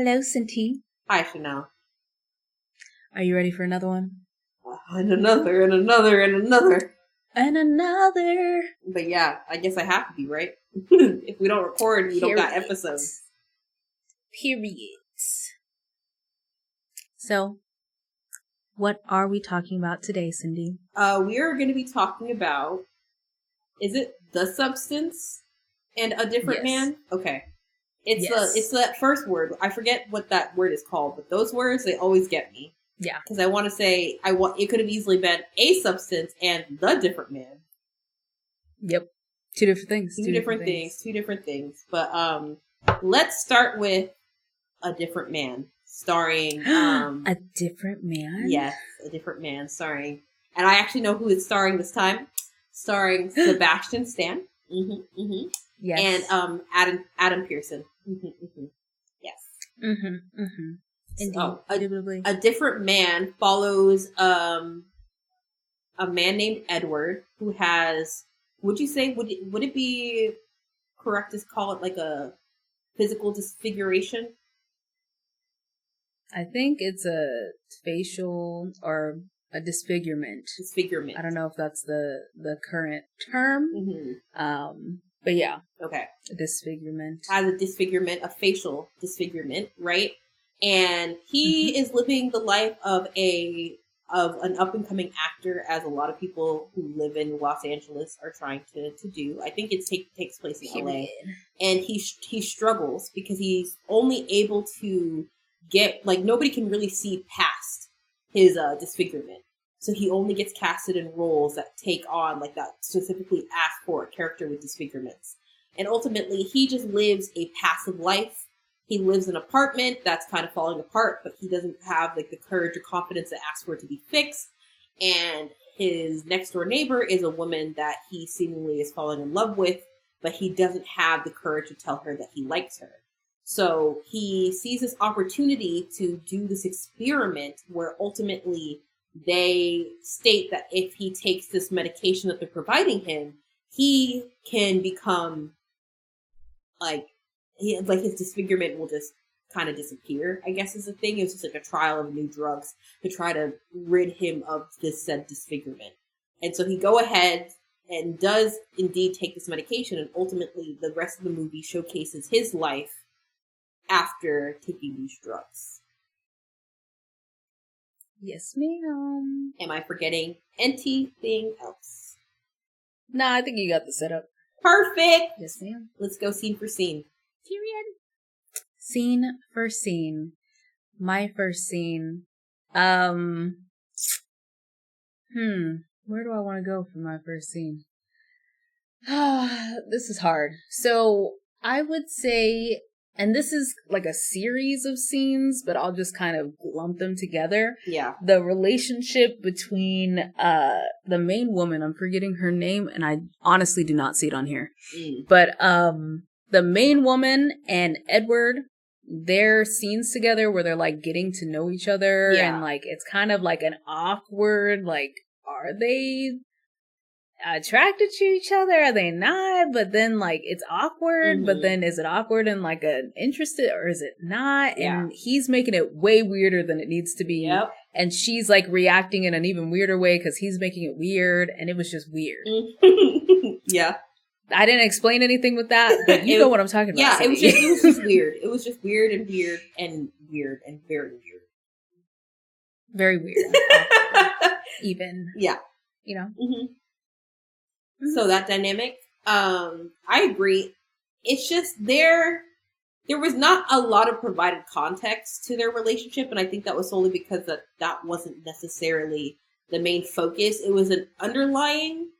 Hello, Cinti. Hi, Chanel. Are you ready for another one? And another, and another, and another. And another. But yeah, I guess I have to be, right? If we don't record, we don't got episodes. Periods. So, what are we talking about today, Cindy? We are going to be talking about, is it The Substance and A Different Man? Okay. It's that first word. I forget what that word is called, but those words, they always get me. Yeah. Because I want to say, it could have easily been A Substance and The Different Man. Yep. Two different things. Two different things. But let's start with A Different Man, starring... A Different Man? Yes, A Different Man, starring... And I actually know who it's starring this time. Starring Sebastian Stan. Yes. And Adam Pearson. Yes. Indeed. So, A Different Man follows a man named Edward who has... Would you say, would it be correct to call it like a physical disfiguration? I think it's a facial or a disfigurement. Disfigurement. I don't know if that's the current term. But yeah. Okay. A disfigurement. Has a disfigurement, a facial disfigurement, right? And he is living the life of an up-and-coming actor, as a lot of people who live in Los Angeles are trying to do. I think it takes place in LA. And he struggles because he's only able to get, like, nobody can really see past his disfigurement. So he only gets casted in roles that take on, like, that specifically ask for a character with disfigurements. And ultimately, he just lives a passive life. He lives in an apartment that's kind of falling apart, but he doesn't have, like, the courage or confidence to ask for it to be fixed. And his next door neighbor is a woman that he seemingly is falling in love with, but he doesn't have the courage to tell her that he likes her. So he sees this opportunity to do this experiment where ultimately they state that if he takes this medication that they're providing him, he can become, like his disfigurement will just kind of disappear, I guess is the thing. It was just like a trial of new drugs to try to rid him of this said disfigurement. And so he go ahead and does indeed take this medication, and ultimately the rest of the movie showcases his life after taking these drugs. Yes, ma'am. Am I forgetting anything else? Nah, I think you got the setup. Perfect! Yes, ma'am. Let's go scene for scene. Period. Scene for scene. My first scene. Where do I want to go for my first scene? This is hard. So, I would say, and this is like a series of scenes, but I'll just kind of lump them together. Yeah. The relationship between the main woman, I'm forgetting her name, and I honestly do not see it on here. But the main woman and Edward, their scenes together where they're like getting to know each other, and like it's kind of like an awkward, like, are they attracted to each other? Are they not? But then, like, it's awkward, but then is it awkward and like an interested, or is it not? And he's making it way weirder than it needs to be. Yep. And she's like reacting in an even weirder way because he's making it weird, and it was just weird. Yeah. I didn't explain anything with that, but you know what I'm talking about. Yeah, it was just weird. It was just weird and weird and weird and very weird. Very weird. Even. Yeah. You know? So that dynamic, I agree. It's just there was not a lot of provided context to their relationship, and I think that was solely because that wasn't necessarily the main focus. It was an underlying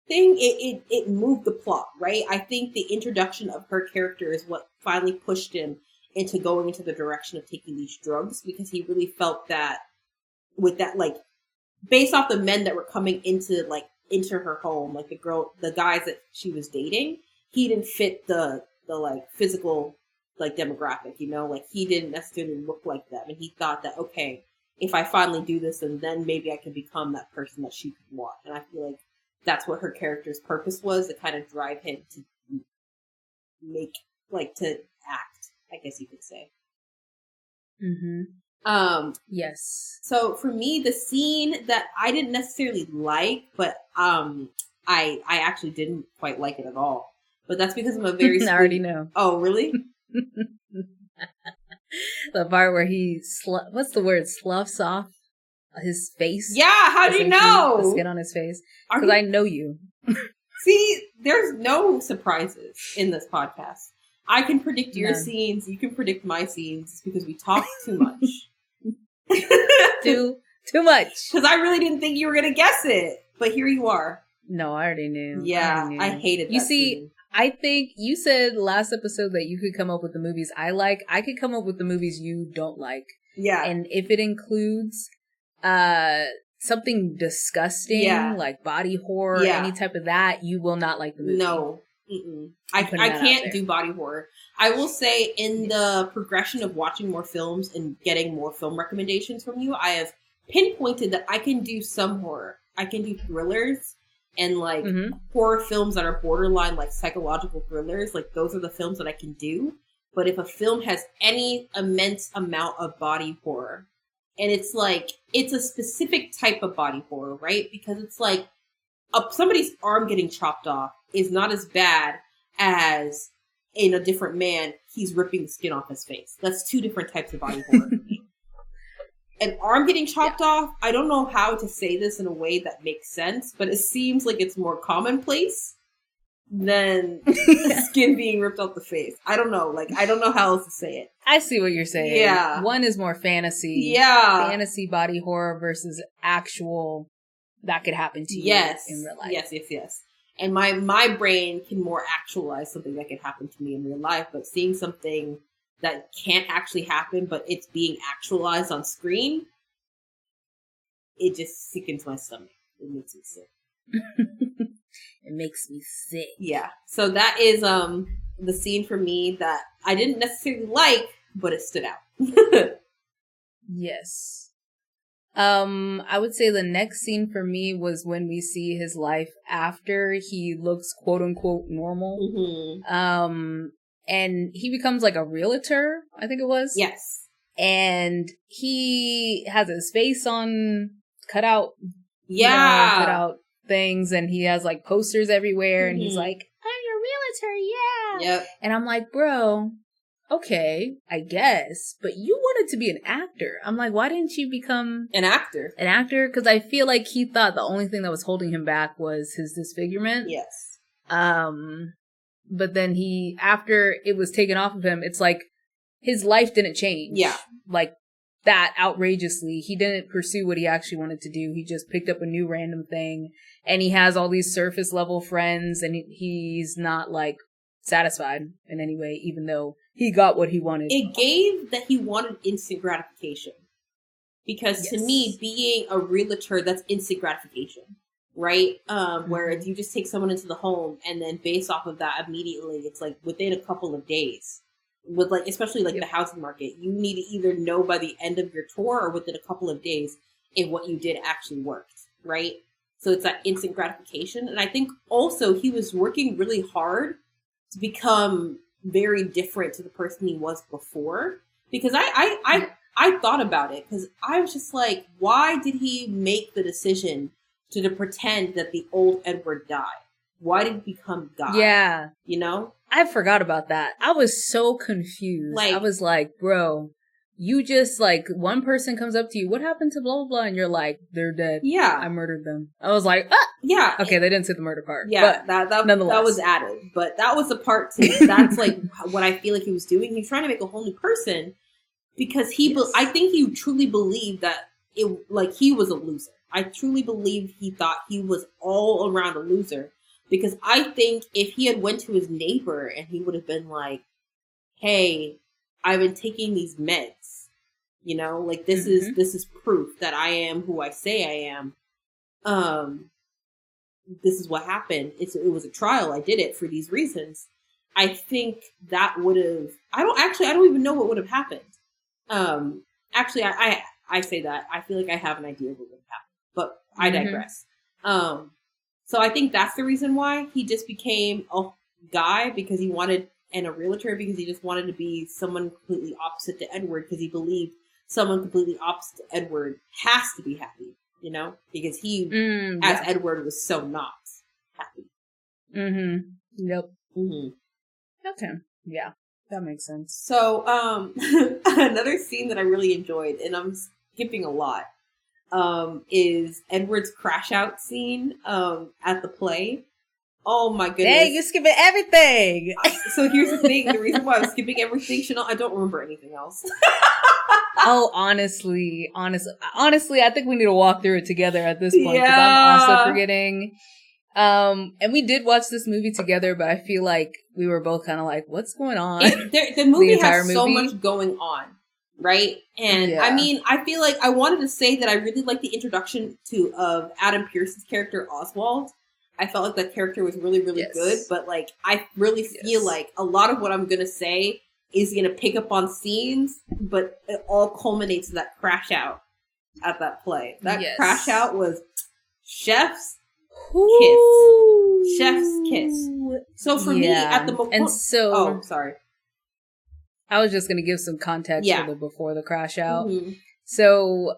thing. It moved the plot, right? I think the introduction of her character is what finally pushed him into going into the direction of taking these drugs, because he really felt that with that, like, based off the men that were coming into her home, like the guys that she was dating, he didn't fit the like physical, like, demographic, you know, like he didn't necessarily look like them. And he thought that, okay, if I finally do this, and then maybe I can become that person that she could want. And I feel like that's what her character's purpose was, to kind of drive him to make, like, to act I guess you could say. Yes. So for me, the scene that I didn't necessarily like, but I actually didn't quite like it at all. But that's because I'm a very I already know. Oh, really? The part where he what's the word? Sloughs off his face. Yeah, how do you know? The skin on his face. Because I know you. See, there's no surprises in this podcast. I can predict your scenes. You can predict my scenes. It's because we talk too much. Too much. Because I really didn't think you were gonna guess it, but here you are. No, I already knew. Yeah, I hated that. You see, scene. I think you said last episode that you could come up with the movies I like. I could come up with the movies you don't like. Yeah. And if it includes something disgusting, like body horror, any type of that, you will not like the movie. No. I can't do body horror. I will say in the progression of watching more films and getting more film recommendations from you, I have pinpointed that I can do some horror. I can do thrillers and like horror films that are borderline like psychological thrillers. Like those are the films that I can do. But if a film has any immense amount of body horror, and it's like, it's a specific type of body horror, right? Because it's like somebody's arm getting chopped off is not as bad as in A Different Man, he's ripping the skin off his face. That's two different types of body horror. An arm getting chopped off, I don't know how to say this in a way that makes sense, but it seems like it's more commonplace than skin being ripped off the face. I don't know. Like, I don't know how else to say it. I see what you're saying. Yeah. One is more fantasy. Yeah. Fantasy body horror versus actual that could happen to you in real life. Yes. And my brain can more actualize something that could happen to me in real life, but seeing something that can't actually happen, but it's being actualized on screen, it just sickens my stomach. It makes me sick. It makes me sick. Yeah. So that is the scene for me that I didn't necessarily like, but it stood out. Yes. I would say the next scene for me was when we see his life after he looks quote unquote normal. And he becomes like a realtor, I think it was. Yes. And he has his face on cut out things, and he has like posters everywhere, and he's like, I'm your realtor, yeah. Yep. And I'm like, bro, okay, I guess, but you wanted to be an actor. I'm like, why didn't you become an actor? An actor? Because I feel like he thought the only thing that was holding him back was his disfigurement. Yes. But then after it was taken off of him, it's like his life didn't change. Yeah. Like that outrageously. He didn't pursue what he actually wanted to do. He just picked up a new random thing, and he has all these surface level friends, and he's not like satisfied in any way, even though he got what he wanted. It gave that he wanted instant gratification. Because to me, being a realtor, that's instant gratification. Right? Whereas you just take someone into the home, and then based off of that, immediately, it's like within a couple of days. With like, especially like the housing market, you need to either know by the end of your tour or within a couple of days if what you did actually worked. Right? So it's that instant gratification. And I think also he was working really hard to become very different to the person he was before. Because I thought about it, because I was just like, why did he make the decision to pretend that the old Edward died? Why did he become God? Yeah. You know? I forgot about that. I was so confused. I was like, bro, you just like, one person comes up to you, what happened to blah, blah, blah? And you're like, they're dead. Yeah. I murdered them. I was like, ah! Yeah. Okay, they didn't say the murder part. Yeah, but nonetheless. That was added. But that was the part, that's like what I feel like he was doing. He was trying to make a whole new person because I think he truly believed that he was a loser. I truly believe he thought he was all around a loser, because I think if he had went to his neighbor and he would have been like, hey, I've been taking these meds, you know, like this is proof that I am who I say I am. This is what happened. It was a trial. I did it for these reasons. I think that would have, I don't even know what would have happened. Actually, I say that. I feel like I have an idea of what would have happened. But I digress. So I think that's the reason why he just became a guy, because he wanted and a realtor because he just wanted to be someone completely opposite to Edward because he believed someone completely opposite to Edward has to be happy, you know? Because he, as Edward, was so not happy. Mm-hmm. Yep. Mm-hmm. Okay. Yeah, that makes sense. So, another scene that I really enjoyed, and I'm skipping a lot, is Edward's crash out scene at the play. Oh my goodness. Hey, you're skipping everything! So here's the thing, the reason why I'm skipping everything, Chanel, I don't remember anything else. Oh, honestly, I think we need to walk through it together at this point, because I'm also forgetting. And we did watch this movie together, but I feel like we were both kind of like, what's going on? The movie has so much going on, right? And I mean, I feel like I wanted to say that I really like the introduction of Adam Pearson's character, Oswald. I felt like that character was really, really good, but like, I really feel like a lot of what I'm going to say is going to pick up on scenes, but it all culminates in that crash out at that play. That crash out was chef's kiss. Chef's kiss. So for me, at the moment... Oh, sorry. I was just going to give some context for the before the crash out. Mm-hmm. So,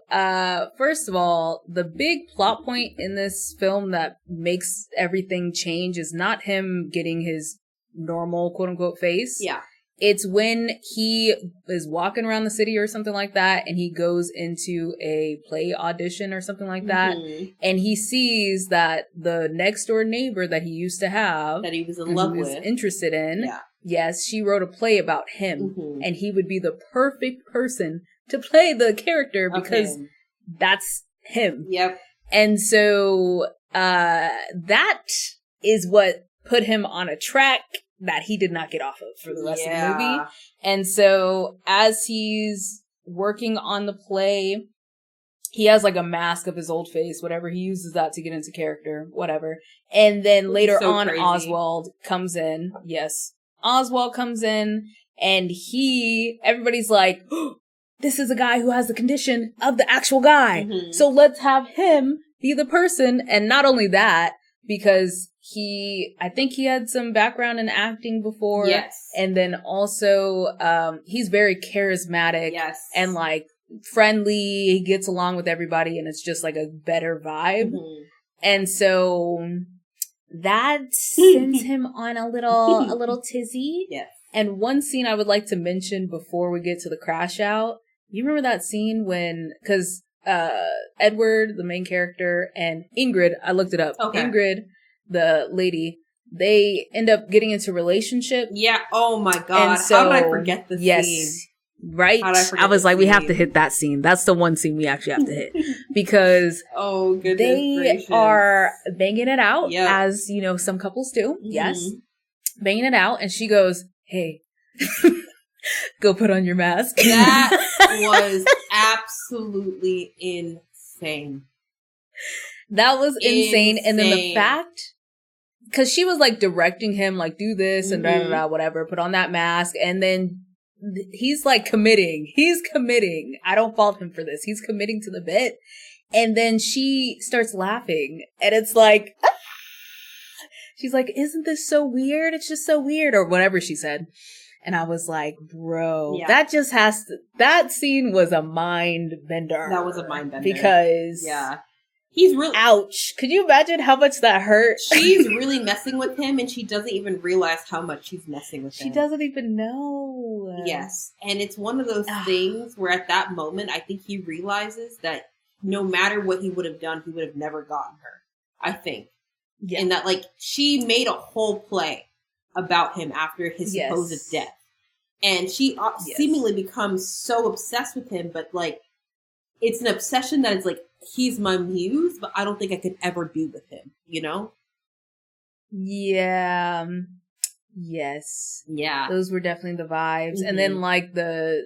first of all, the big plot point in this film that makes everything change is not him getting his normal quote-unquote face. Yeah. It's when he is walking around the city or something like that, and he goes into a play audition or something like that, and he sees that the next door neighbor that he used to have, that he was in love with, interested in, yes, she wrote a play about him, and he would be the perfect person to play the character because that's him. Yep. And so that is what put him on a track that he did not get off of for the rest of the movie. And so as he's working on the play, he has like a mask of his old face, whatever. He uses that to get into character, whatever. And then later on, crazy. Oswald comes in. Yes. Oswald comes in and everybody's like, oh, this is a guy who has the condition of the actual guy. Mm-hmm. So let's have him be the person. And not only that, because I think he had some background in acting before. Yes. And then also, he's very charismatic. Yes. And like friendly. He gets along with everybody and it's just like a better vibe. Mm-hmm. And so that sends him on a little tizzy. Yes. And one scene I would like to mention before we get to the crash out. You remember that scene because Edward, the main character, and Ingrid, I looked it up. Okay. Ingrid, the lady, they end up getting into a relationship. Yeah. Oh my God. So, how did I forget this scene? Right? I was like, we have to hit that scene. That's the one scene we actually have to hit. Because they are banging it out, as, some couples do. Mm-hmm. Yes. Banging it out. And she goes, hey, go put on your mask. That was absolutely insane. That was insane. And then the fact, because she was like directing him, like, do this and whatever, put on that mask. And then he's like committing. He's committing. I don't fault him for this. He's committing to the bit. And then she starts laughing. And it's like, ah! She's like, isn't this so weird? It's just so weird. Or whatever she said. And I was like, bro, that just that scene was a mind bender. That was a mind bender. Because he's really, ouch. Could you imagine how much that hurt? She's really messing with him and she doesn't even realize how much she's messing with him. She doesn't even know. Yes. And it's one of those things where at that moment, I think he realizes that no matter what he would have done, he would have never gotten her. I think. Yeah. And that like, she made a whole play about him after his supposed death. And she seemingly becomes so obsessed with him, but like, it's an obsession that is like, he's my muse, but I don't think I could ever be with him, Yeah. Yes. Yeah. Those were definitely the vibes. Mm-hmm. And then like the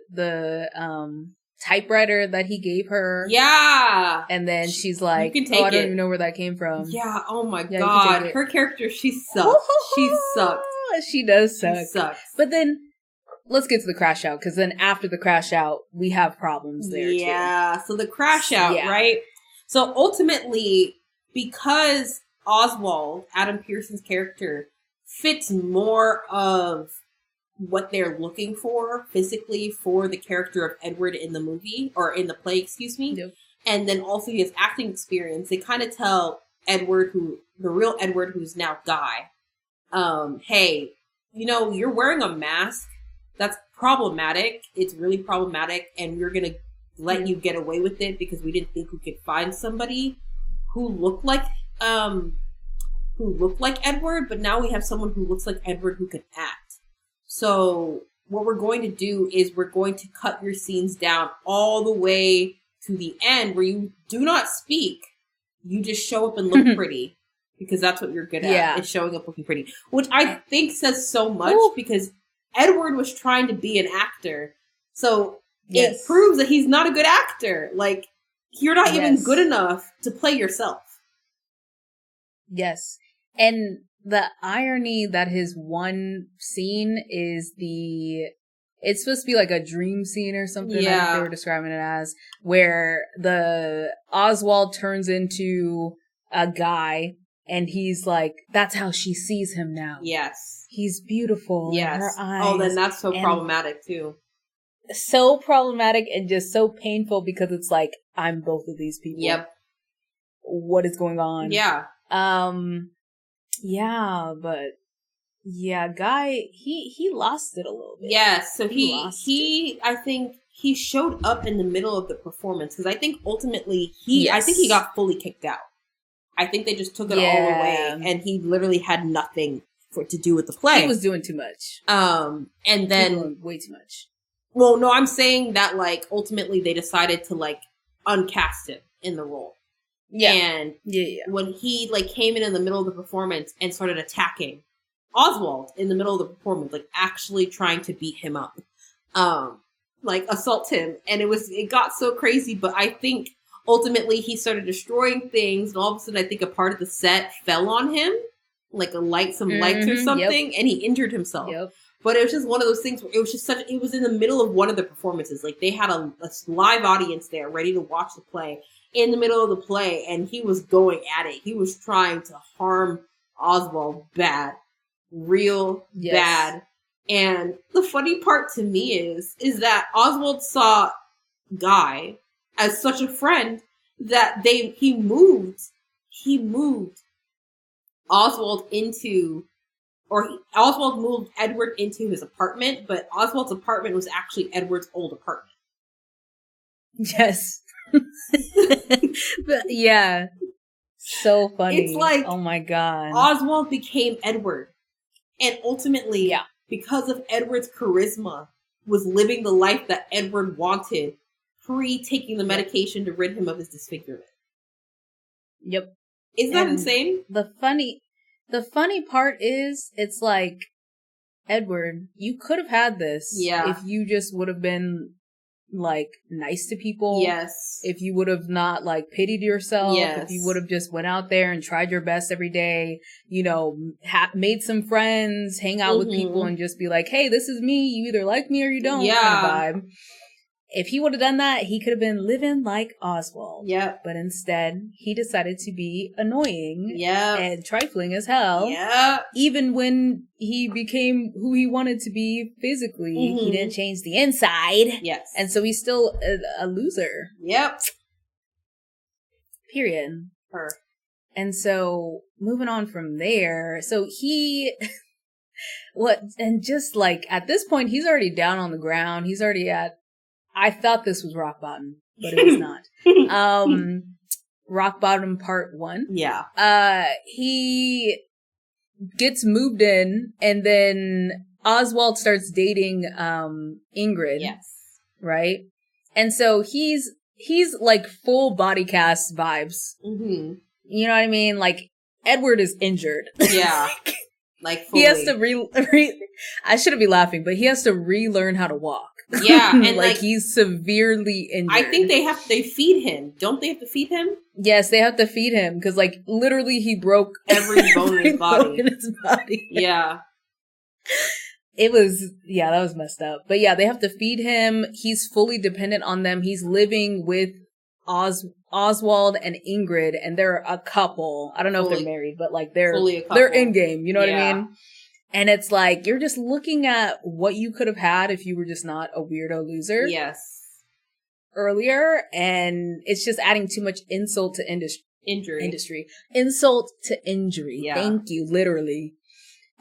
typewriter that he gave her. Yeah. And then she's like, I don't even know where that came from. Yeah. Oh my God. Her character, she sucks. She sucks. She does suck. She sucks. But then let's get to the crash out, because then after the crash out, we have problems there too. Yeah. So the crash out, right? So ultimately, because Oswald, Adam Pearson's character, fits more of what they're looking for physically for the character of Edward in the movie, or in the play, excuse me. Yep. And then also his acting experience. They kind of tell Edward, the real Edward, who's now Guy, hey, you're wearing a mask. That's problematic. It's really problematic. And we're going to let you get away with it because we didn't think we could find somebody who looked like Edward, but now we have someone who looks like Edward who can act. So what we're going to do is we're going to cut your scenes down all the way to the end where you do not speak. You just show up and look pretty because that's what you're good at, is showing up looking pretty, which I think says so much because Edward was trying to be an actor. So it proves that he's not a good actor. Like, you're not even good enough to play yourself. Yes. And the irony that his one scene is it's supposed to be like a dream scene or something. Yeah. I think they were describing it as, where the Oswald turns into a guy and he's like, that's how she sees him now. Yes. He's beautiful. Yes. Her eyes. Oh, then that's so problematic too. So problematic and just so painful because it's like, I'm both of these people. Yep. What is going on? Yeah. Yeah, but Guy, he lost it a little bit. Yes, so I think he showed up in the middle of the performance because I think ultimately I think he got fully kicked out. I think they just took it all away and he literally had nothing to do with the play. He was doing too much. And then way too much. Well, no, I'm saying that like ultimately they decided to like uncast him in the role. Yeah. And when he like came in the middle of the performance and started attacking Oswald in the middle of the performance, like actually trying to beat him up, like assault him. And it got so crazy, but I think ultimately he started destroying things and all of a sudden I think a part of the set fell on him, like some lights or something, and he injured himself. Yep. But it was just one of those things where it was just it was in the middle of one of the performances. Like they had a live audience there ready to watch the play in the middle of the play, and he was going at it. He was trying to harm Oswald bad. Real bad. And the funny part to me is that Oswald saw Guy as such a friend that he moved Oswald Oswald moved Edward into his apartment, but Oswald's apartment was actually Edward's old apartment. Yes. But, yeah. So funny. It's like, oh my God. Oswald became Edward. And ultimately, because of Edward's charisma, was living the life that Edward wanted pre-taking the medication to rid him of his disfigurement. Yep. Isn't that insane? The funny part is, it's like, Edward, you could have had this if you just would have been, like, nice to people. Yes. If you would have not, like, pitied yourself. Yes. If you would have just went out there and tried your best every day, made some friends, hang out with people and just be like, hey, this is me. You either like me or you don't. Kind of vibe. If he would have done that, he could have been living like Oswald. Yep. But instead, he decided to be annoying. Yep. And trifling as hell. Yep. Even when he became who he wanted to be physically, he didn't change the inside. Yes. And so he's still a loser. Yep. Period. And so, moving on from there, so and just like, at this point, he's already down on the ground. He's already I thought this was rock bottom, but it was not. Rock bottom part 1. Yeah. He gets moved in, and then Oswald starts dating Ingrid. Yes. Right? And so he's like full body cast vibes. Mm-hmm. You know what I mean? Like, Edward is injured. Yeah. Like, fully. He has to I shouldn't be laughing, but he has to relearn how to walk. Yeah, and like he's severely injured. I think they feed him. Don't they have to feed him? Yes, they have to feed him because like literally he broke every bone in his body. Yeah. It was that was messed up. But yeah, they have to feed him. He's fully dependent on them. He's living with Oswald and Ingrid, and they're a couple. I don't know if they're married, but like they're in game. You know what I mean? And it's like, you're just looking at what you could have had if you were just not a weirdo loser. Yes. Earlier, and it's just adding too much insult to industry. Insult to injury. Yeah. Thank you, literally.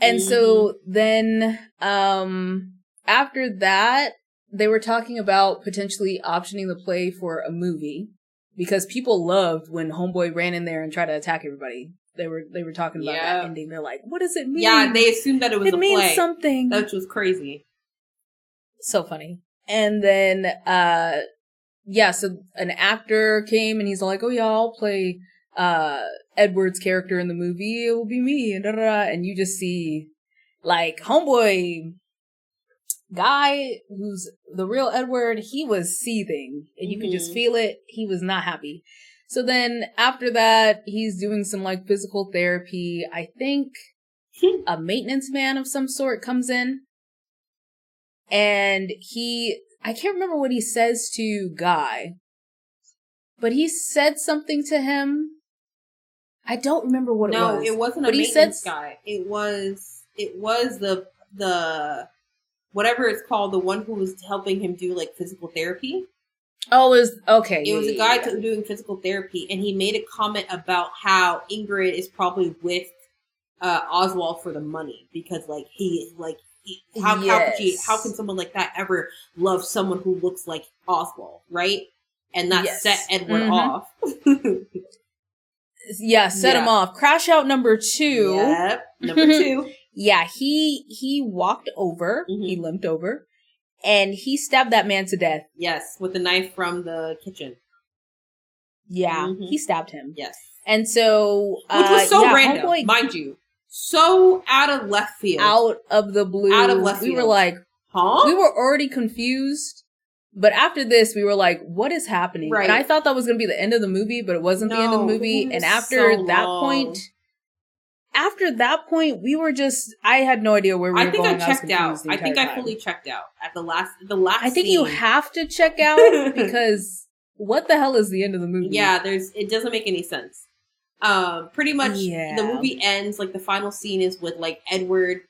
And so then, after that, they were talking about potentially optioning the play for a movie because people loved when Homeboy ran in there and tried to attack everybody. They were talking about that ending. They're like, what does it mean? Yeah, they assumed that it was a play. It means something. Which was crazy. So funny. And then, so an actor came and he's like, oh yeah, I'll play Edward's character in the movie. It will be me. And you just see like Homeboy guy who's the real Edward, he was seething and you could just feel it. He was not happy. So then after that, he's doing some like physical therapy. I think a maintenance man of some sort comes in and I can't remember what he says to Guy, but he said something to him. I don't remember what it was. No, it wasn't a maintenance guy. It was the whatever it's called, the one who was helping him do like physical therapy. Oh, it was okay. It was a guy doing physical therapy, and he made a comment about how Ingrid is probably with Oswald for the money because how can someone like that ever love someone who looks like Oswald, right? And that set Edward off. Set him off. Crash out number 2. Yep, number 2. Yeah, he walked over, he limped over, and he stabbed that man to death. Yes, with the knife from the kitchen. Yeah, he stabbed him. Yes. And so... Which was so random, mind you. So out of left field. Out of the blue. Out of left field. We were like, huh? We were already confused. But after this, we were like, what is happening? Right. And I thought that was going to be the end of the movie, but it wasn't the end of the movie. And after that point, we were just, I had no idea where we were going. I think I checked out. I think I fully checked out at the last I think you have to check out because what the hell is the end of the movie? Yeah, it doesn't make any sense. Pretty much the movie ends, like the final scene is with like Edward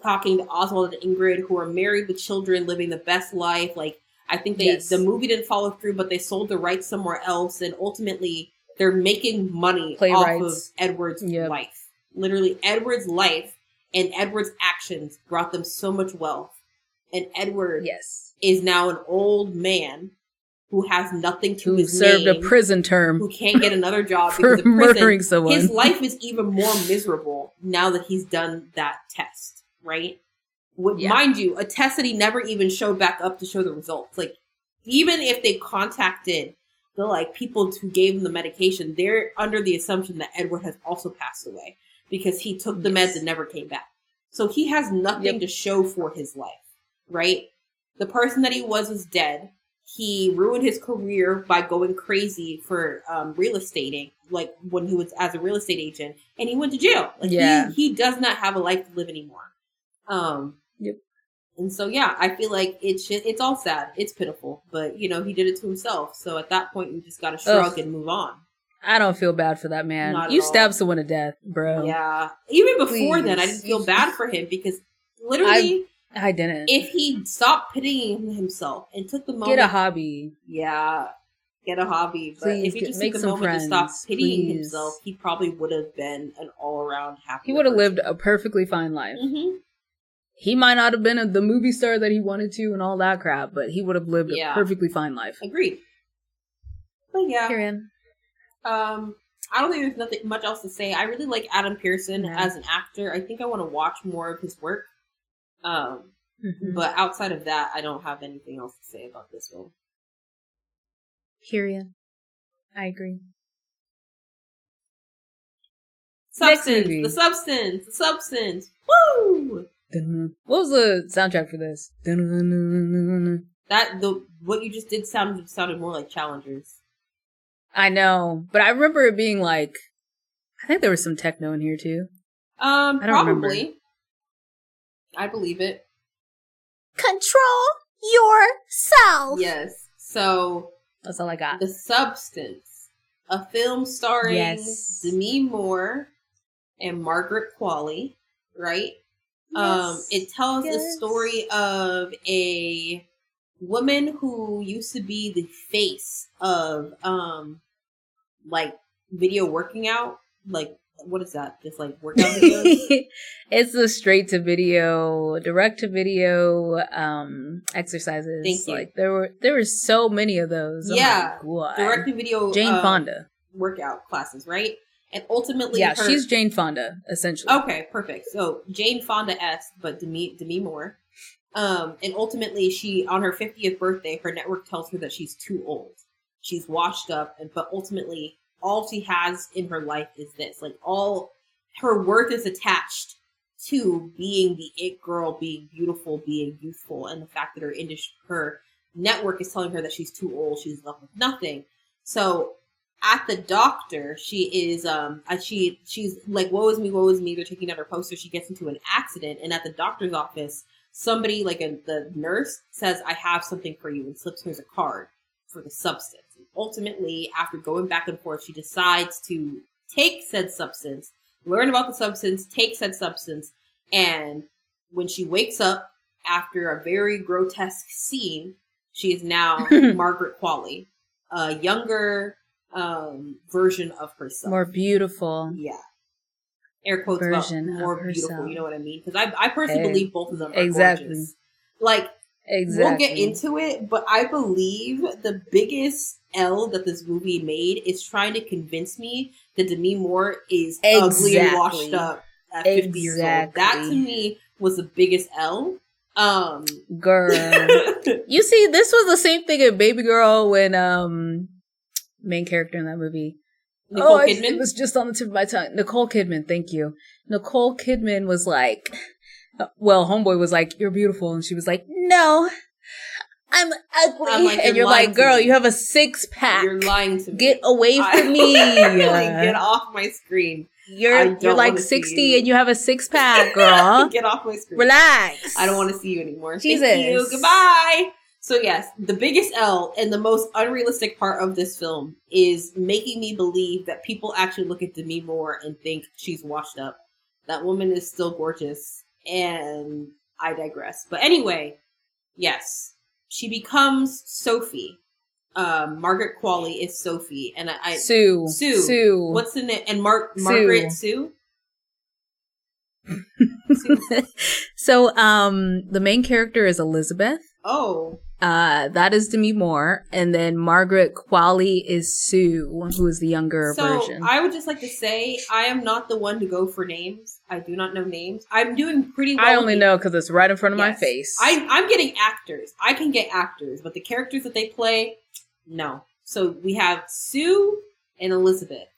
talking to Oswald and Ingrid, who are married with children, living the best life. Like, I think the movie didn't follow through, but they sold the rights somewhere else, and ultimately they're making money off of Edward's life. Literally, Edward's life and Edward's actions brought them so much wealth. And Edward is now an old man who has nothing to his name. Who served a prison term. Who can't get another job for because of prison. Murdering someone. His life is even more miserable now that he's done that test, right? Mind you, a test that he never even showed back up to show the results. Like, even if they contacted the like people who gave him the medication, they're under the assumption that Edward has also passed away because he took the meds and never came back. So he has nothing to show for his life, right? The person that he was is dead. He ruined his career by going crazy for real estating, like when he was as a real estate agent, and he went to jail. Like he does not have a life to live anymore. And so I feel like it's all sad. It's pitiful, but he did it to himself. So at that point, you just got to shrug and move on. I don't feel bad for that man. You stabbed someone to death, bro. Yeah. Even before then, I didn't feel bad for him because literally, I didn't. If he stopped pitying himself and took the moment, get a hobby. Yeah, get a hobby. But if he just took the moment to stop pitying himself, he probably would have been an all-around happy. He would have lived a perfectly fine life. Mm-hmm. He might not have been the movie star that he wanted to and all that crap, but he would have lived a perfectly fine life. Agreed. But Karen. I don't think there's nothing much else to say. I really like Adam Pearson as an actor. I think I want to watch more of his work. But outside of that, I don't have anything else to say about this one. Period. I agree. Substance. The substance. Woo! What was the soundtrack for this? What you just did sounded more like Challengers. I know, but I remember it being like, I think there was some techno in here too. I don't remember. I believe it. Control yourself. Yes. So that's all I got. The Substance, a film starring Demi Moore and Margaret Qualley, right? It tells the story of a woman who used to be the face of like video working out, like what is that? Just like workout videos? It's the straight to video, direct to video exercises. Thank you. Like there were so many of those. Yeah, direct to video Jane Fonda workout classes, right? And ultimately, she's Jane Fonda essentially. Okay, perfect. So Jane Fonda-esque, but Demi Moore. And ultimately, she on her 50th birthday, her network tells her that she's too old. She's washed up, but ultimately, all she has in her life is this. Like all her worth is attached to being the it girl, being beautiful, being youthful, and the fact that her network is telling her that she's too old, she's left with nothing. So at the doctor, she is she's like, woe is me, they're taking down her poster. She gets into an accident, and at the doctor's office, somebody the nurse says, I have something for you, and slips her a card for the substance. And ultimately, after going back and forth, she decides to take said substance, learn about the substance, take said substance, and when she wakes up after a very grotesque scene, she is now Margaret Qualley, a younger version of herself. More beautiful. Yeah. Air quotes version about more of beautiful, herself. You know what I mean? Because I personally believe both of them are exactly. gorgeous. Like, we'll get into it, but I believe the biggest L that this movie made is trying to convince me that Demi Moore is ugly and washed up at 50 years old. That to me was the biggest L. Girl. You see, this was the same thing in Babygirl when main character in that movie. Nicole Kidman? It was just on the tip of my tongue. Nicole Kidman, thank you. Nicole Kidman was like, homeboy was like, you're beautiful. And she was like, no, I'm ugly. I'm like, and you're like, girl, you have a 6-pack. You're lying to me. Get away from me. Get off my screen. You're like 60 and you have a 6-pack, girl. Get off my screen. Relax. I don't want to see you anymore. Jesus. Thank you. Goodbye. So yes, the biggest L and the most unrealistic part of this film is making me believe that people actually look at Demi Moore and think she's washed up. That woman is still gorgeous, and I digress. But anyway, yes, she becomes Sophie. Margaret Qualley is Sophie, and Sue. What's the name? And Margaret Sue. So, the main character is Elizabeth. Oh. That is Demi Moore, and then Margaret Qualley is Sue, who is the younger version. So, I would just like to say, I am not the one to go for names. I do not know names. I'm doing pretty well. I only know because it's right in front of my face. I'm getting actors. I can get actors, but the characters that they play, no. So, we have Sue and Elizabeth.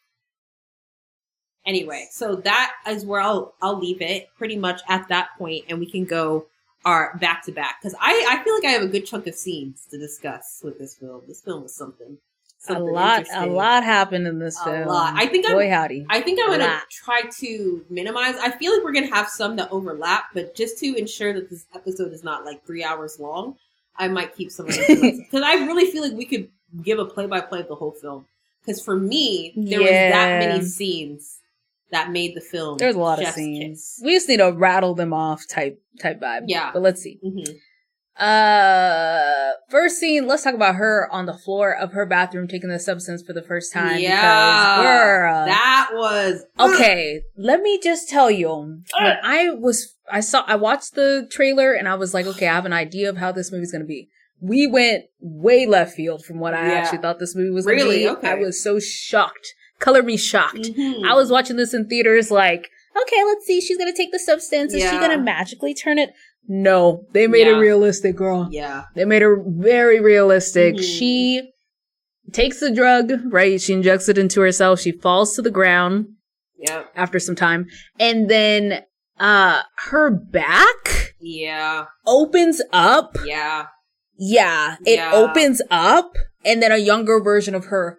Anyway, so that is where I'll leave it pretty much at that point, and we can go our back to back, because I feel like I have a good chunk of scenes to discuss with this film. This film was something a lot happened in this film. A lot. I think howdy. I think I'm gonna try to minimize. I feel like we're gonna have some that overlap, but just to ensure that this episode is not like 3 hours long, I might keep some of them because I really feel like we could give a play-by-play of the whole film. Because for me, there was that many scenes that made the film. There's a lot of scenes. We just need to rattle them off type vibe. Yeah. But let's see. Mm-hmm. First scene, let's talk about her on the floor of her bathroom taking the substance for the first time. Yeah. Because, girl, that was... Okay, let me just tell you. When I watched the trailer and I was like, okay, I have an idea of how this movie's going to be. We went way left field from what I actually thought this movie was going to be. Okay. I was so shocked. Color me shocked. Mm-hmm. I was watching this in theaters like, okay, let's see. She's going to take the substance. Is she going to magically turn it? No. They made it realistic, girl. Yeah. They made her very realistic. Mm-hmm. She takes the drug, right? She injects it into herself. She falls to the ground. Yeah. After some time. And then her back opens up. Yeah. Yeah. It opens up. And then a younger version of her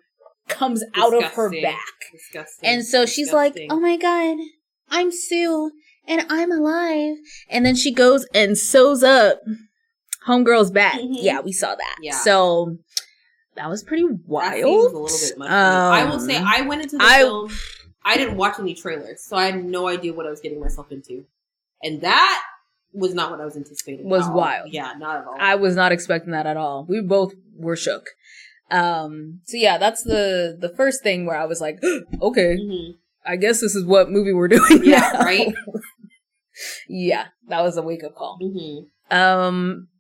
comes out of her back. Disgusting. And so she's like, oh my God, I'm Sue and I'm alive. And then she goes and sews up homegirl's back. Mm-hmm. Yeah, we saw that. Yeah. So that was pretty wild. That seems a little bit much. I will say I went into the film. I didn't watch any trailers, so I had no idea what I was getting myself into. And that was not what I was anticipating. Was wild. Yeah, not at all. I was not expecting that at all. We both were shook. So yeah, that's the first thing where I was like, okay, I guess this is what movie we're doing Yeah, now. right? Yeah, that was a wake-up call.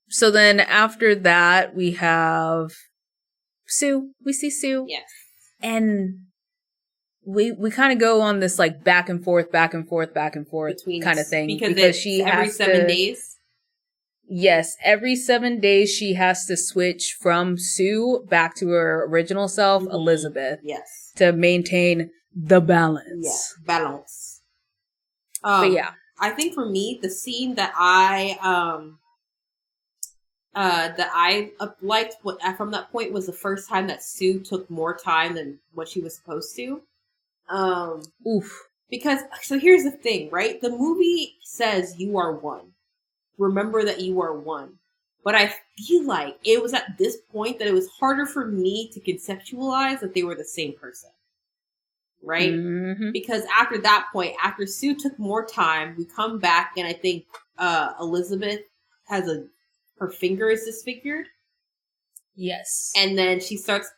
So then after that, we have Sue. We see Sue. Yes. And we kind of go on this like back and forth kind of thing. Because she every 7 days? Yes, every 7 days she has to switch from Sue back to her original self, Elizabeth. Yes. To maintain the balance. Yeah, balance. But yeah. I think for me, the scene that I liked from that point was the first time that Sue took more time than what she was supposed to. Because, so here's the thing, right? The movie says you are one. Remember that you are one. But I feel like it was at this point that it was harder for me to conceptualize that they were the same person. Right? Because after that point, after Sue took more time, we come back and I think Elizabeth has her finger is disfigured. Yes. And then she starts,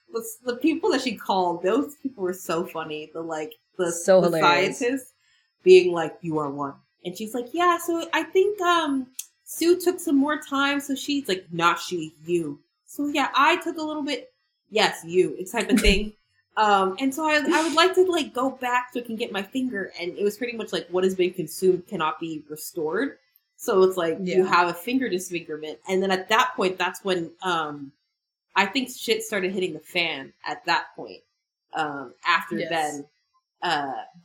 the people that she called, those people were so funny. The scientists being like, you are one. And she's like, yeah, so I think Sue took some more time. So she's like, not she, you. So yeah, I took a little bit, yes, you, type of thing. And so I would like to like go back so I can get my finger. And it was pretty much like what has been consumed cannot be restored. So it's like you have a finger disfigurement. And then at that point, that's when I think shit started hitting the fan at that point. Then.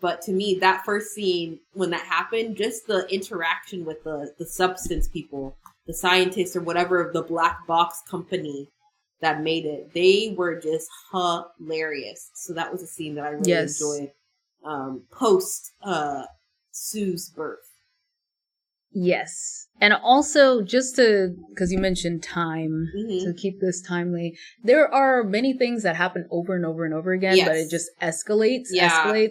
But to me, that first scene, when that happened, just the interaction with the substance people, the scientists or whatever, the black box company that made it, they were just hilarious. So that was a scene that I really enjoyed post Sue's birth. Yes. And also, just because you mentioned time, to keep this timely, there are many things that happen over and over and over again, but it just escalates.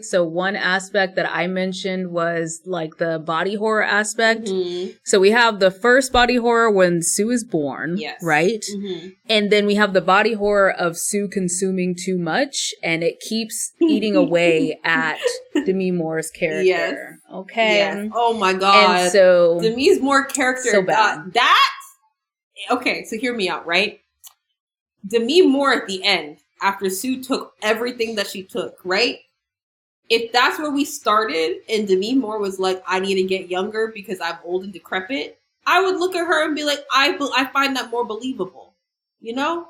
So one aspect that I mentioned was like the body horror aspect. So we have the first body horror when Sue is born, right? And then we have the body horror of Sue consuming too much, and it keeps eating away at Demi Moore's character. Okay. Yes. Oh my god. And so Demi Moore character, so bad. Okay, so hear me out, right? Demi Moore at the end, after Sue took everything that she took, right? If that's where we started and Demi Moore was like, I need to get younger because I'm old and decrepit, I would look at her and be like, I find that more believable. You know?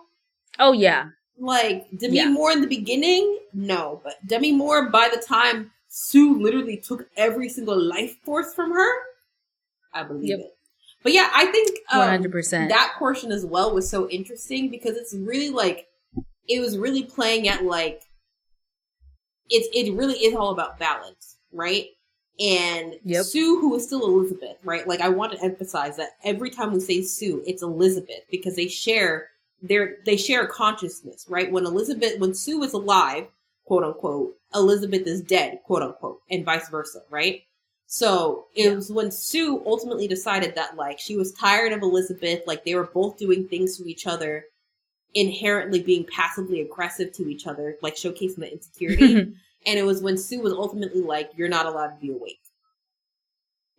Oh, yeah. Like, Demi Moore in the beginning? No. But Demi Moore, by the time Sue literally took every single life force from her, I believe it. But yeah, I think 100%. That portion as well was so interesting because it's really like, it was really playing at like, it really is all about balance, right? And Sue, who is still Elizabeth, right? Like, I want to emphasize that every time we say Sue, it's Elizabeth because they share a consciousness, right? When Sue is alive, quote unquote, Elizabeth is dead, quote unquote, and vice versa, right? So it was when Sue ultimately decided that like she was tired of Elizabeth, like they were both doing things to each other, inherently being passively aggressive to each other, like showcasing the insecurity. And it was when Sue was ultimately like, you're not allowed to be awake.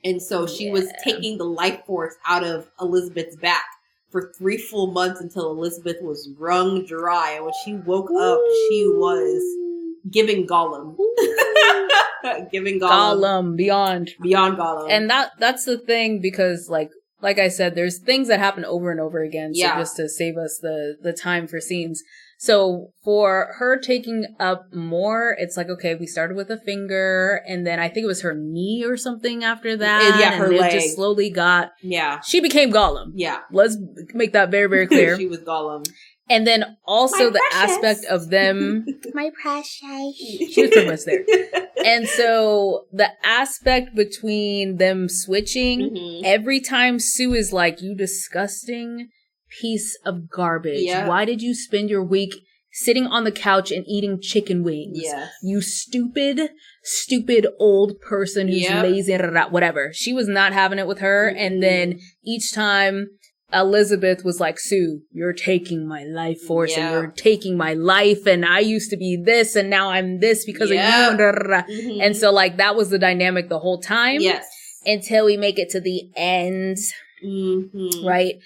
And so she was taking the life force out of Elizabeth's back for 3 full months until Elizabeth was wrung dry. And when she woke up, she was giving Gollum. Giving Gollum beyond Gollum. And that's the thing, because like I said, there's things that happen over and over again. So just to save us the time for scenes. So for her taking up more, it's like, okay, we started with a finger, and then I think it was her knee or something after that. Her leg. It just slowly got. Yeah. She became Gollum. Yeah. Let's make that very, very clear. She was Gollum. And then also the aspect of them. My precious. She was pretty much there. And so the aspect between them switching, every time Sue is like, you disgusting piece of garbage. Yeah. Why did you spend your week sitting on the couch and eating chicken wings. Yes. You stupid old person who's lazy, whatever. She was not having it with her. And then each time Elizabeth was like, Sue, you're taking my life force and you're taking my life. And I used to be this and now I'm this because of you. And so like that was the dynamic the whole time. Yes. Until we make it to the end. Right?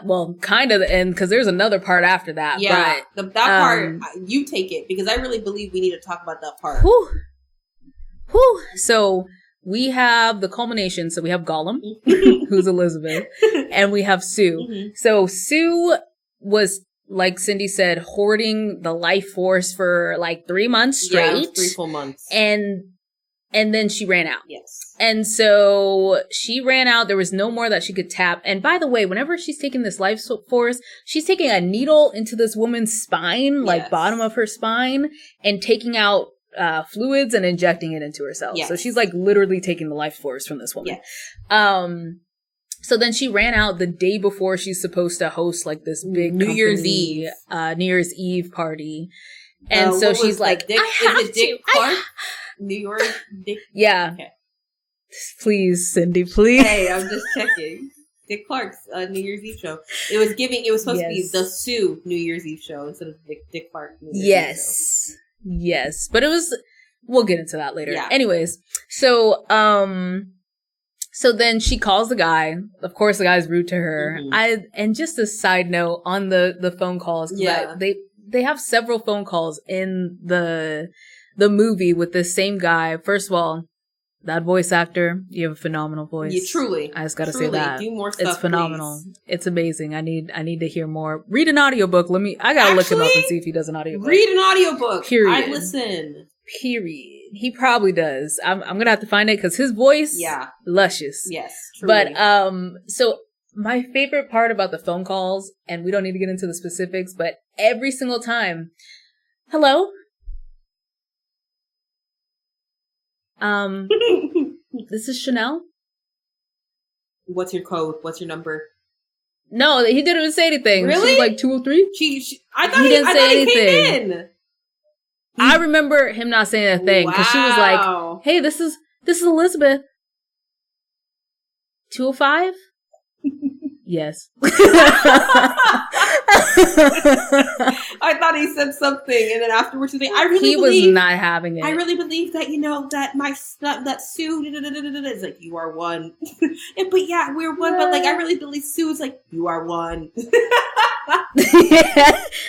Well, kind of the end, because there's another part after that. Yeah, but, that part, you take it, because I really believe we need to talk about that part. Whew. So we have the culmination. So we have Gollum, who's Elizabeth, and we have Sue. So Sue was, like Cindy said, hoarding the life force for like 3 months straight. Yeah, 3 full months. And then she ran out. Yes. And so she ran out. There was no more that she could tap. And by the way, whenever she's taking this life force, she's taking a needle into this woman's spine, like bottom of her spine, and taking out fluids and injecting it into herself. Yes. So she's like literally taking the life force from this woman. Yes. So then she ran out the day before she's supposed to host like this big New Year's Eve party. And so she's like, Dick Clark? New York Dick? Yeah. Okay. Please, Cindy, please. Hey, I'm just checking. Dick Clark's New Year's Eve show. It was supposed to be the Sue New Year's Eve show instead of Dick Clark New Year's Eve show. Yes. But it was, we'll get into that later. Yeah. Anyways, so then she calls the guy. Of course, the guy's rude to her. And just a side note on the phone calls. They have several phone calls in the movie with this same guy. First of all, that voice actor, you have a phenomenal voice. You truly. I just gotta say that. Do more stuff, it's phenomenal. Please. It's amazing. I need to hear more. Read an audiobook. I gotta look him up and see if he does an audiobook. Read an audiobook. Period. I listen. Period. He probably does. I'm gonna have to find it because his voice, luscious. Yes, truly. But so my favorite part about the phone calls, and we don't need to get into the specifics, but every single time, hello? This is Chanel. What's your code? What's your number? No, he didn't even say anything. Really? She was like 203. I thought he didn't say anything. Came in. I remember him not saying a thing because she was like, "Hey, this is Elizabeth." 205. Yes. I thought he said something, and then afterwards he was not having it. I really believe that that Sue is like, you are one. But yeah, we're one. But like, I really believe Sue is like, you are one.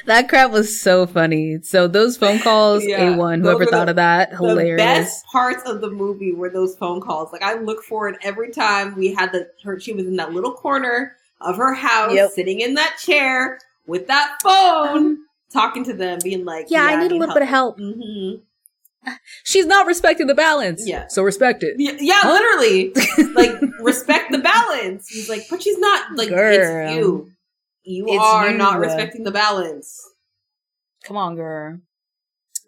That crap was so funny. So those phone calls, A1. Whoever thought of that, hilarious. The best parts of the movie were those phone calls. Like, I look forward every time we had she was in that little corner of her house, sitting in that chair with that phone, talking to them, being like, I need a little bit of help. She's not respecting the balance. Yeah. So respect it. Yeah, literally. Like, respect the balance. He's like, but she's not, like, girl, it's you. You are not respecting the balance. Come on, girl.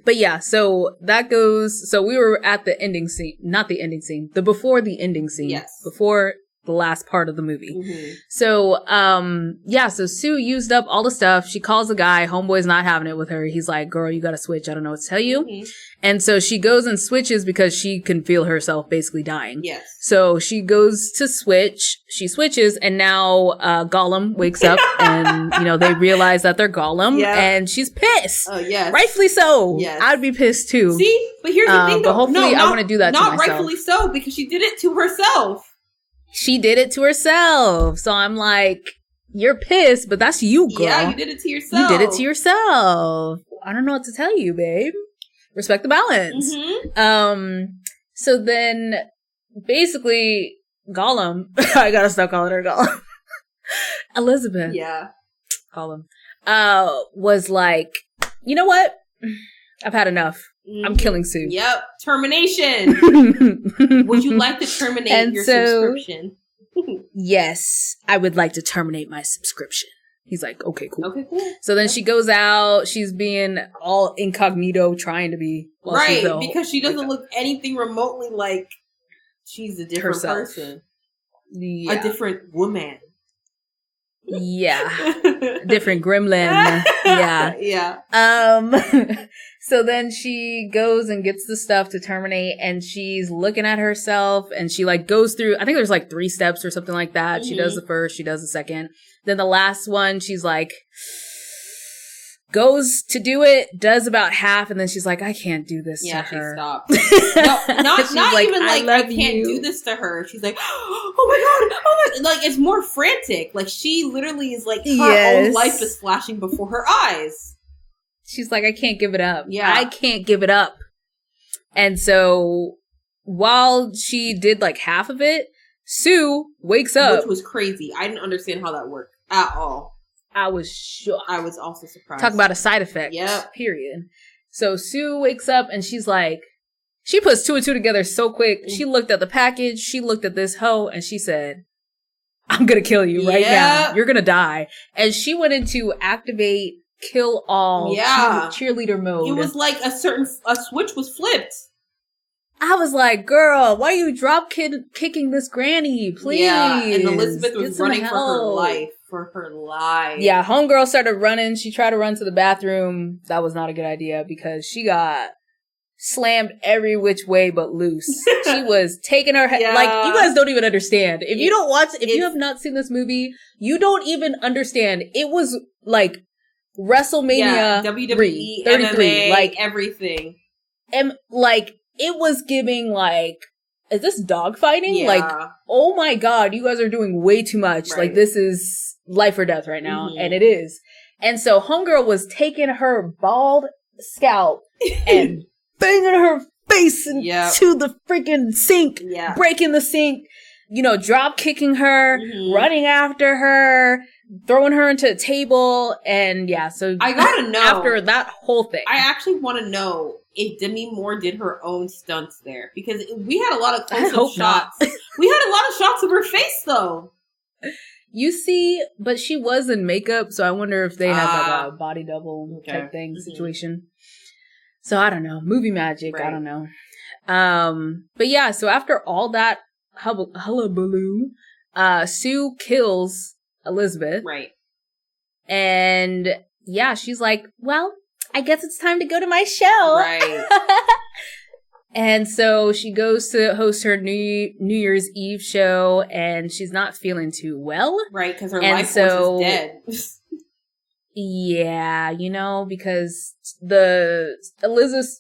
But yeah, so that goes, so we were at the ending scene, not the ending scene, before the ending scene. Yes. Before the last part of the movie. So, so Sue used up all the stuff. She calls the guy. Homeboy's not having it with her. He's like, girl, you gotta switch. I don't know what to tell you. And so she goes and switches because she can feel herself basically dying. Yes. So she goes to switch. She switches, and now Gollum wakes up, and they realize that they're Gollum, and she's pissed. Oh yes, rightfully so. Yes, I'd be pissed too. See, but here's the thing, though. But hopefully, I want to do that to myself. Not rightfully so, because she did it to herself. She did it to herself. So I'm like, you're pissed, but that's you, girl. Yeah, you did it to yourself. You did it to yourself. I don't know what to tell you, babe. Respect the balance. So then basically Gollum, I gotta stop calling her Gollum. Elizabeth. Yeah. Gollum. Was like, you know what? I've had enough. I'm killing Sue. Yep. Termination. Would you like to terminate your subscription? Yes, I would like to terminate my subscription. He's like, okay, cool. Okay, cool. So then she goes out. She's being all incognito, trying to be. Right, because she doesn't look anything remotely like she's a different person. Yeah. A different woman. Yeah. Different gremlin. Yeah. Yeah. So then she goes and gets the stuff to terminate, and she's looking at herself, and she like goes through, I think there's like 3 steps or something like that. She does the first, she does the second. Then the last one, she's like, goes to do it, does about half, and then she's like, I can't do this to her. Yeah, she stopped. No, not like, even like, I can't do this to her. She's like, oh my God. Like, it's more frantic. Like, she literally is like, her own life is flashing before her eyes. She's like, I can't give it up. Yeah. I can't give it up. And so while she did like half of it, Sue wakes up. Which was crazy. I didn't understand how that worked at all. I was shocked. I was also surprised. Talk about a side effect. Yep. Period. So Sue wakes up and she's like, she puts 2 and 2 together so quick. She looked at the package. She looked at this hoe and she said, I'm going to kill you right now. You're going to die. And she went into activate, kill all, cheerleader mode. It was like a switch was flipped. I was like, girl, why are you drop kicking this granny? Please. Yeah, and Elizabeth was running for her life. Yeah, homegirl started running. She tried to run to the bathroom. That was not a good idea because she got slammed every which way but loose. She was taking her head. Like, you guys don't even understand. If you have not seen this movie, you don't even understand. It was like WrestleMania WWE, 33, MMA, like everything. And like, it was giving like, is this dog fighting? Yeah. Like, oh my God, you guys are doing way too much. Right. Like, this is life or death right now. And it is. And so homegirl was taking her bald scalp and banging her face into the freaking sink, breaking the sink, drop kicking her, running after her, throwing her into a table. And so I gotta know, after that whole thing, I actually want to know if Demi Moore did her own stunts there, because we had a lot of close-up shots. We had a lot of shots of her face though. You see, but she was in makeup, so I wonder if they had like a body double type thing situation. So I don't know. Movie magic, I don't know. But yeah, so after all that hullabaloo, Sue kills Elizabeth. Right. And yeah, she's like, well, I guess it's time to go to my show. Right. And so she goes to host her New Year's Eve show, and she's not feeling too well. Right, because her life force is dead. Yeah, because Elizabeth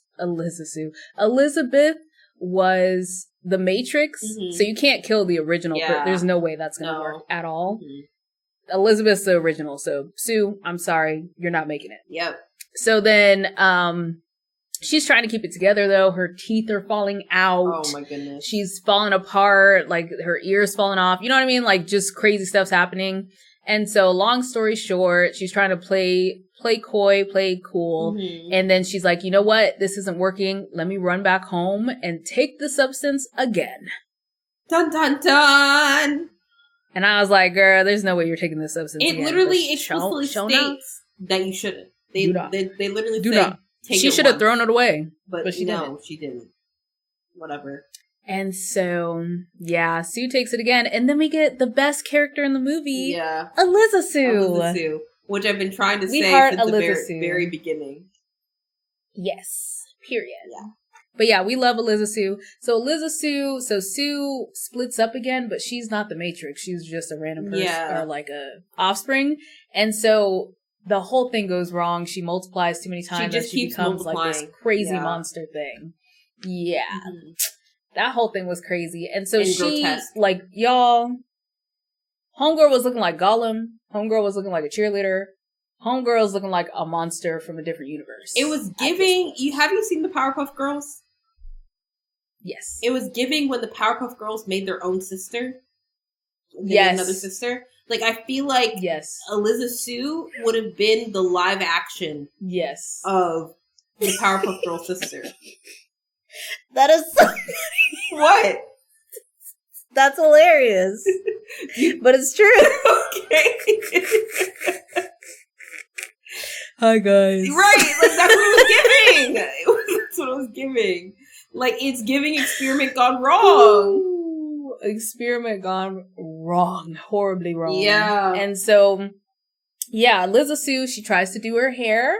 was the Matrix, so you can't kill the original. There's no way that's going to work at all. Elizabeth's the original, so Sue, I'm sorry, you're not making it. Yep. So then, she's trying to keep it together, though. Her teeth are falling out. Oh, my goodness. She's falling apart. Like, her ear's falling off. You know what I mean? Like, just crazy stuff's happening. And so, long story short, she's trying to play coy, play cool. And then she's like, you know what? This isn't working. Let me run back home and take the substance again. Dun, dun, dun! And I was like, girl, there's no way you're taking this substance again. It literally explicitly states that you shouldn't. They literally say, she should have thrown it away. But she didn't. She didn't. Whatever. And so, yeah, Sue takes it again. And then we get the best character in the movie. Yeah. Eliza Sue. Which I've been trying to say since the very beginning. Yes. Period. Yeah. But yeah, we love Eliza Sue. So Sue splits up again, but she's not the Matrix. She's just a random person or like a offspring. And so the whole thing goes wrong. She multiplies too many times and she becomes like this crazy monster thing. Yeah. That whole thing was crazy. And so she, grotesque. Like, y'all, homegirl was looking like Gollum. Homegirl was looking like a cheerleader. Homegirl is looking like a monster from a different universe. It was giving, have you seen the Powerpuff Girls? Yes. It was giving when the Powerpuff Girls made their own sister. Another sister. Like, I feel like Eliza Sue would have been the live action of the Powerpuff Girl sister. That is so What? That's hilarious. But it's true. Okay. Hi, guys. Right. Like, that's what it was giving. That's what it was giving. Like, it's giving Experiment gone wrong. Ooh. experiment gone wrong, horribly wrong. Yeah. And so, yeah, Liza Sue, she tries to do her hair,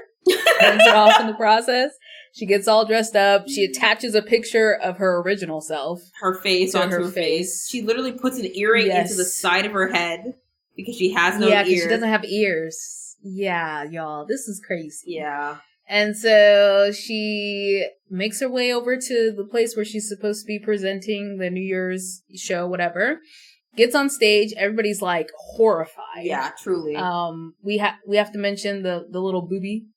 turns it off in the process. She gets all dressed up. She attaches a picture of her original self. Her face to onto her face. She literally puts an earring into the side of her head because she has no ear. Yeah, because she doesn't have ears. Yeah, y'all. This is crazy. Yeah. And so she makes her way over to the place where she's supposed to be presenting the New Year's show, whatever. Gets on stage. Everybody's like horrified. Yeah, truly. We have to mention the little booby.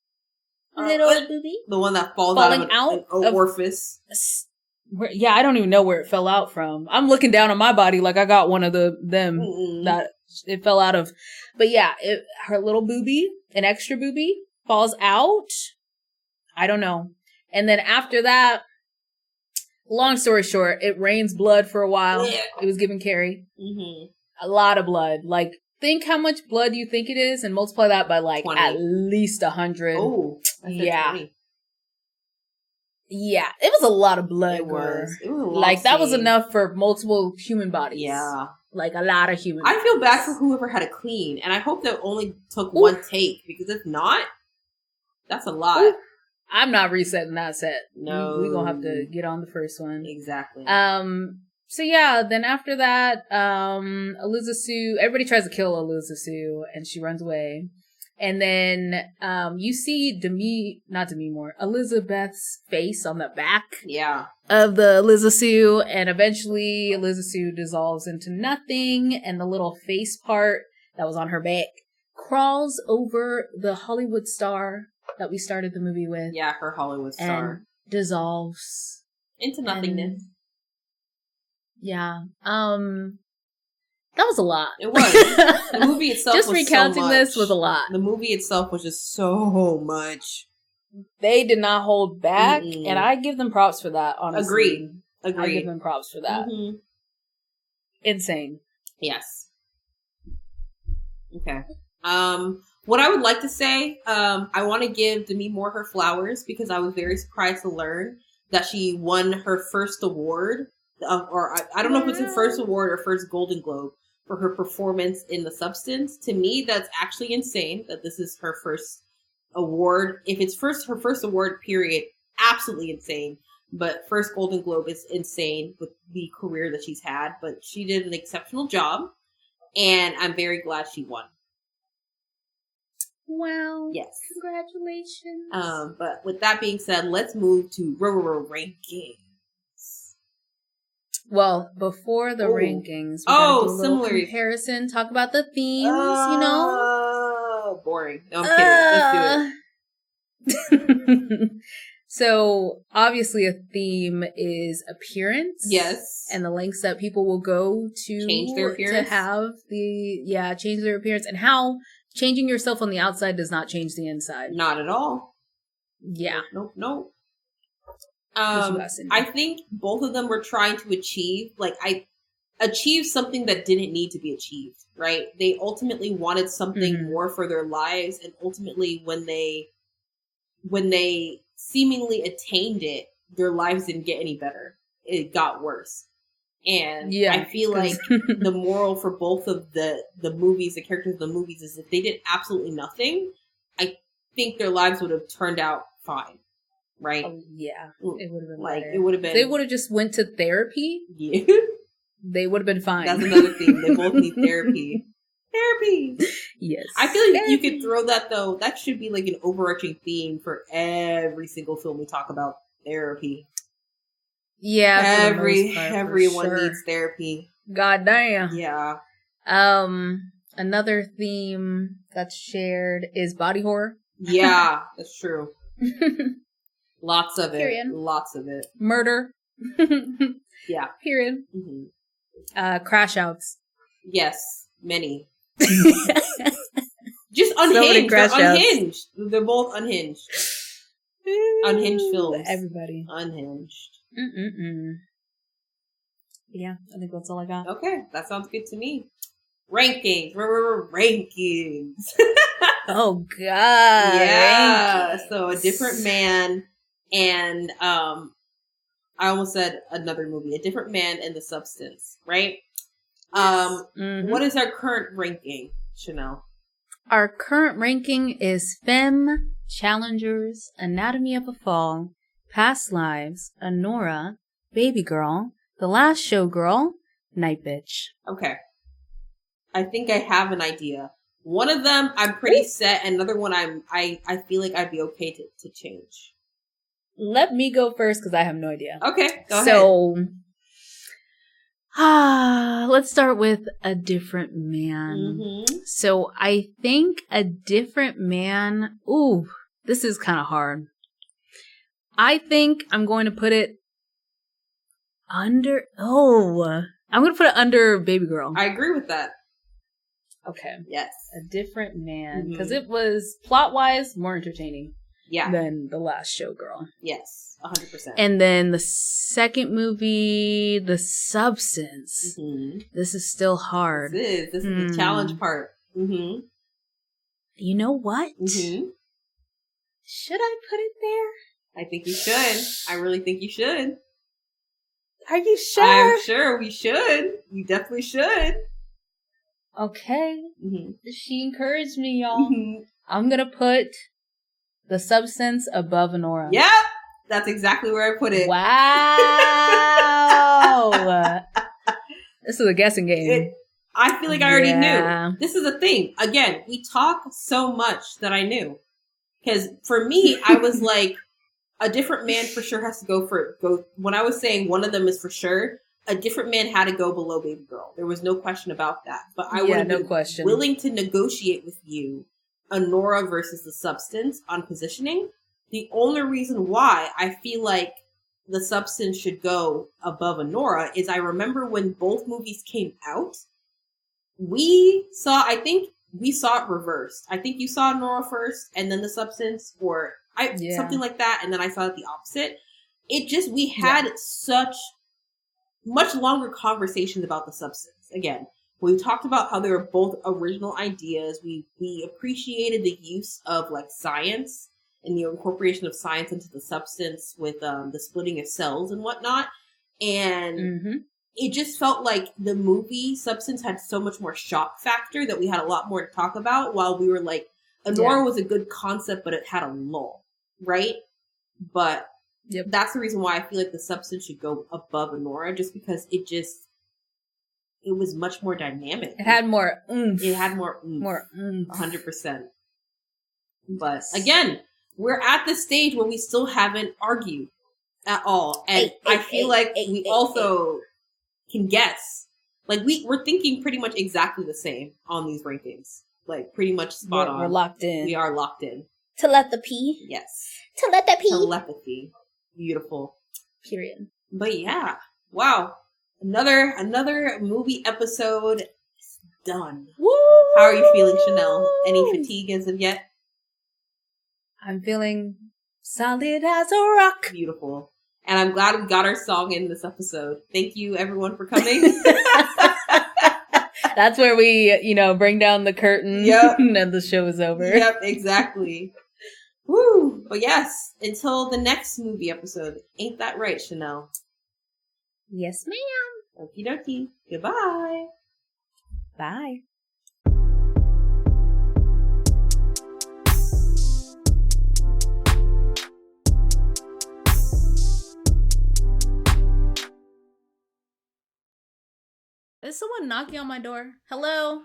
Little booby? The one that falls Falling out of an orifice. Yeah, I don't even know where it fell out from. I'm looking down on my body like I got one of them that it fell out of. But yeah, her little booby, an extra booby, falls out. I don't know. And then after that, long story short, it rains blood for a while. Yeah. It was giving Carrie. Mm-hmm. A lot of blood. Like, think how much blood you think it is and multiply that by like 20. at least 100. Oh, yeah. 20. Yeah, it was a lot of blood. It was a long like, that was scene. enough for multiple human bodies. Yeah. Like, a lot of human I bodies. feel bad for whoever had to clean, and I hope that only took one take, because if not, that's a lot. Ooh. I'm not resetting that set. No. We're gonna have to get on the first one. Exactly. So yeah, then after that, Eliza Sue, everybody tries to kill Eliza Sue, and she runs away. And then, you see Elizabeth's face on the back Yeah. of the Eliza Sue, and eventually Eliza Sue dissolves into nothing, and the little face part that was on her back crawls over the Hollywood star that we started the movie with. Yeah, her Hollywood star. And dissolves. Into nothingness. And, yeah. That was a lot. It was. The movie itself just was recounting so much. this was a lot. The movie itself was just so much. They did not hold back, Mm-mm. and I give them props for that, honestly. Agreed. I give them props for that. Mm-hmm. Insane. Yes. Okay. What I would like to say, I want to give Demi Moore her flowers, because I was very surprised to learn that she won her first award, or I don't know if it's her first award or first Golden Globe, for her performance in The Substance. To me, that's actually insane that this is her first award. If it's her first award, period, absolutely insane. But first Golden Globe is insane with the career that she's had. But she did an exceptional job, and I'm very glad she won. Wow. Yes. Congratulations. But with that being said, let's move to ranking. Well, before the rankings, we gotta do a little comparison. Talk about the themes, Boring. No, I'm kidding. Let's do it. So, obviously, a theme is appearance. Yes. And the lengths that people will go to change their appearance. To have change their appearance, and how changing yourself on the outside does not change the inside. Not at all. Yeah. Nope. I think both of them were trying to achieve something that didn't need to be achieved, right? They ultimately wanted something more for their lives, and ultimately when they seemingly attained it, their lives didn't get any better. It got worse. And I feel like the moral for both of the movies, the characters of the movies, is if they did absolutely nothing, I think their lives would have turned out fine. Right? Oh, yeah. It would have been like better. It would have been. They would have just went to therapy. Yeah. They would have been fine. That's another thing. They both need therapy. Therapy. Yes. I feel like you could throw that, though. That should be like an overarching theme for every single film we talk about. Therapy. Yeah. Everyone needs therapy. God damn. Yeah. Another theme that's shared is body horror. Yeah, that's true. Lots of Period. it. Lots of it. Murder. Yeah. Period. Mm-hmm. Crash outs. Yes. Many. Just unhinged. They're unhinged. They're both unhinged. Unhinged films. Everybody. Unhinged. Yeah, I think that's all I got. Okay. That sounds good to me. Rankings. Rankings. Oh, God. Yeah. So A Different Man and I almost said another movie, A Different Man and the Substance, right? What is our current ranking, Chanel? Our current ranking is Femme, Challengers, Anatomy of a Fall, Past Lives, Anora, Babygirl, The Last Showgirl, Nightbitch. Okay. I think I have an idea. One of them I'm pretty set, and another one I feel like I'd be okay to change. Let me go first because I have no idea. Okay, go ahead. So, let's start with A Different Man. Mm-hmm. So I think A Different Man, ooh, this is kind of hard. I think I'm going to put it under, I'm going to put it under Babygirl. I agree with that. Okay. Yes. A Different Man. Because it was, plot-wise, more entertaining than The Last Showgirl. Yes, 100%. And then the second movie, The Substance. Mm-hmm. This is still hard. This is the challenge part. Mm-hmm. You know what? Mm-hmm. Should I put it there? I think you should. I really think you should. Are you sure? I'm sure we should. We definitely should. Okay. Mm-hmm. She encouraged me, y'all. Mm-hmm. I'm gonna put The Substance above Anora. Yep! That's exactly where I put it. Wow! This is a guessing game. I feel like I already knew. This is the thing. Again, we talk so much that I knew. Because for me, I was like, A Different Man for sure has to go. When I was saying one of them is for sure, A Different Man had to go below Babygirl. There was no question about that. But I would have been willing to negotiate with you Anora versus The Substance on positioning. The only reason why I feel like The Substance should go above Anora is I remember when both movies came out, I think we saw it reversed. I think you saw Anora first and then The Substance, or something like that, and then I saw it the opposite. We had such much longer conversations about The Substance. Again, we talked about how they were both original ideas. We appreciated the use of like science and the incorporation of science into The Substance with the splitting of cells and whatnot. And it just felt like the movie Substance had so much more shock factor that we had a lot more to talk about, while we were like, Anora was a good concept, but it had a lull, right? But that's the reason why I feel like The Substance should go above Anora, just because it was much more dynamic. It had more oomph. It had more oomph. More oomph. 100%. But again, we're at the stage where we still haven't argued at all. And I feel like we also can guess. Like, we're thinking pretty much exactly the same on these rankings. Like, pretty much spot on. We're locked in. We are locked in. Telepathy. Yes. Telepathy. Beautiful. Period. But yeah. Wow. Another movie episode is done. Woo! How are you feeling, Chanel? Any fatigue as of yet? I'm feeling solid as a rock. Beautiful. And I'm glad we got our song in this episode. Thank you, everyone, for coming. That's where we, bring down the curtain and the show is over. Yep, exactly. Woo! But yes, until the next movie episode. Ain't that right, Chanel? Yes, ma'am. Okie dokie. Goodbye. Bye. Is someone knocking on my door? Hello?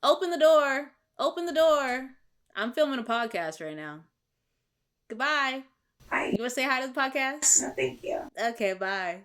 Open the door. Open the door. I'm filming a podcast right now. Goodbye. Bye. You want to say hi to the podcast? No, thank you. Okay, bye.